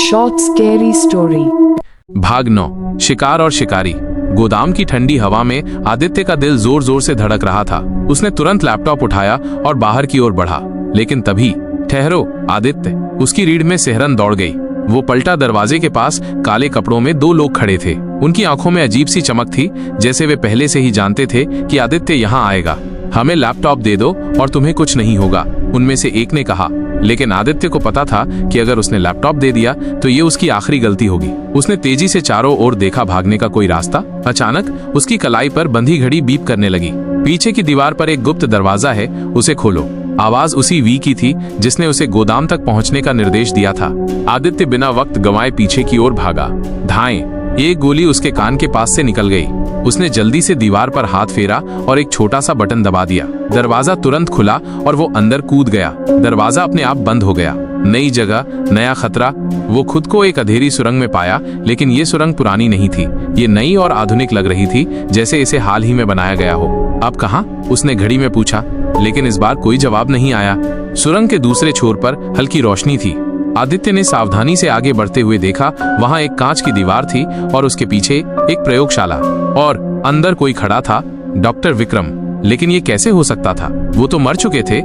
Short scary story. भाग 9। शिकार और शिकारी। गोदाम की ठंडी हवा में आदित्य का दिल जोर जोर से धड़क रहा था। उसने तुरंत लैपटॉप उठाया और बाहर की ओर बढ़ा, लेकिन तभी ठहरो आदित्य, उसकी रीढ़ में सिहरन दौड़ गई। वो पलटा। दरवाजे के पास काले कपड़ों में दो लोग खड़े थे। उनकी आंखों में अजीब सी चमक थी, जैसे वे पहले से ही जानते थे कि आदित्य यहाँ आएगा। हमें लैपटॉप दे दो और तुम्हें कुछ नहीं होगा, उनमें से एक ने कहा। लेकिन आदित्य को पता था कि अगर उसने लैपटॉप दे दिया तो ये उसकी आखिरी गलती होगी। उसने तेजी से चारों ओर देखा, भागने का कोई रास्ता। अचानक उसकी कलाई पर बंधी घड़ी बीप करने लगी। पीछे की दीवार पर एक गुप्त दरवाजा है, उसे खोलो। आवाज उसी वी की थी जिसने उसे गोदाम तक पहुंचने का निर्देश दिया था। आदित्य बिना वक्त गंवाए पीछे की ओर भागा। धाएं। एक गोली उसके कान के पास से निकल गई। उसने जल्दी से दीवार पर हाथ फेरा और एक छोटा सा बटन दबा दिया। दरवाजा तुरंत खुला और वो अंदर कूद गया। दरवाजा अपने आप बंद हो गया। नई जगह, नया खतरा। वो खुद को एक अंधेरी सुरंग में पाया, लेकिन ये सुरंग पुरानी नहीं थी। ये नई और आधुनिक लग रही थी, जैसे इसे हाल ही में बनाया गया हो। अब कहाँ? उसने घड़ी में पूछा, लेकिन इस बार कोई जवाब नहीं आया। सुरंग के दूसरे छोर पर हल्की रोशनी थी। आदित्य ने सावधानी से आगे बढ़ते हुए देखा। वहां एक कांच की दीवार थी और उसके पीछे एक प्रयोगशाला, और अंदर कोई खड़ा था, डॉक्टर विक्रम। लेकिन ये कैसे हो सकता था? वो तो मर चुके थे।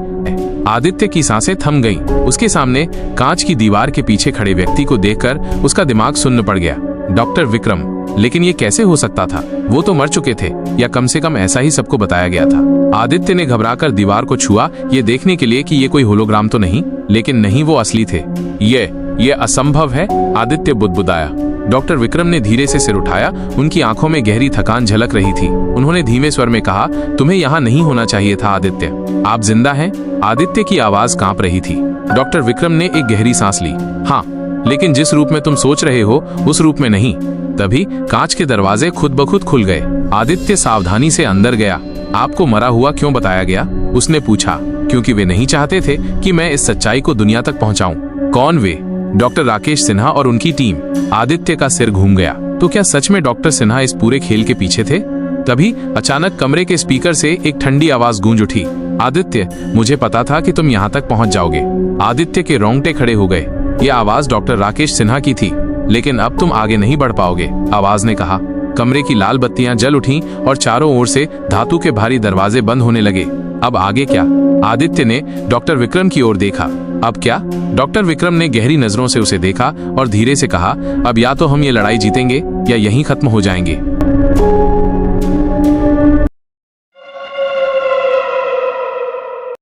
आदित्य की सांसें थम गईं। उसके सामने कांच की दीवार के पीछे खड़े व्यक्ति को देखकर उसका दिमाग सुन्न पड़ गया। डॉक्टर विक्रम। लेकिन ये कैसे हो सकता था? वो तो मर चुके थे, या कम से कम ऐसा ही सबको बताया गया था। आदित्य ने घबराकर दीवार को छुआ, ये देखने के लिए कि ये कोई होलोग्राम तो नहीं। लेकिन नहीं, वो असली थे। ये असंभव है, आदित्य बुदबुदाया। डॉक्टर विक्रम ने धीरे से सिर उठाया। उनकी आंखों में गहरी थकान झलक रही थी। उन्होंने धीमे स्वर में कहा, तुम्हें यहाँ नहीं होना चाहिए था आदित्य। आप जिंदा हैं? आदित्य की आवाज कांप रही थी। डॉक्टर विक्रम ने एक गहरी सांस ली। हाँ, लेकिन जिस रूप में तुम सोच रहे हो उस रूप में नहीं। तभी कांच के दरवाजे खुद ब खुद खुल गए। आदित्य सावधानी से अंदर गया। आपको मरा हुआ क्यों बताया गया? उसने पूछा। क्योंकि वे नहीं चाहते थे कि मैं इस सच्चाई को दुनिया तक पहुंचाऊं। कौन वे? डॉक्टर राकेश सिन्हा और उनकी टीम। आदित्य का सिर घूम गया। तो क्या सच में डॉक्टर सिन्हा इस पूरे खेल के पीछे थे? तभी अचानक कमरे के स्पीकर से एक ठंडी आवाज गूंज उठी। आदित्य, मुझे पता था कि तुम यहाँ तक पहुंच जाओगे। आदित्य के रोंगटे खड़े हो गए। ये आवाज डॉक्टर राकेश सिन्हा की थी। लेकिन अब तुम आगे नहीं बढ़ पाओगे, आवाज ने कहा। कमरे की लाल बत्तियां जल उठीं और चारों ओर से धातु के भारी दरवाजे बंद होने लगे। अब आगे क्या? आदित्य ने डॉक्टर विक्रम की ओर देखा। अब क्या? डॉक्टर विक्रम ने गहरी नजरों से उसे देखा और धीरे से कहा, अब या तो हम ये लड़ाई जीतेंगे या यहीं खत्म हो जाएंगे।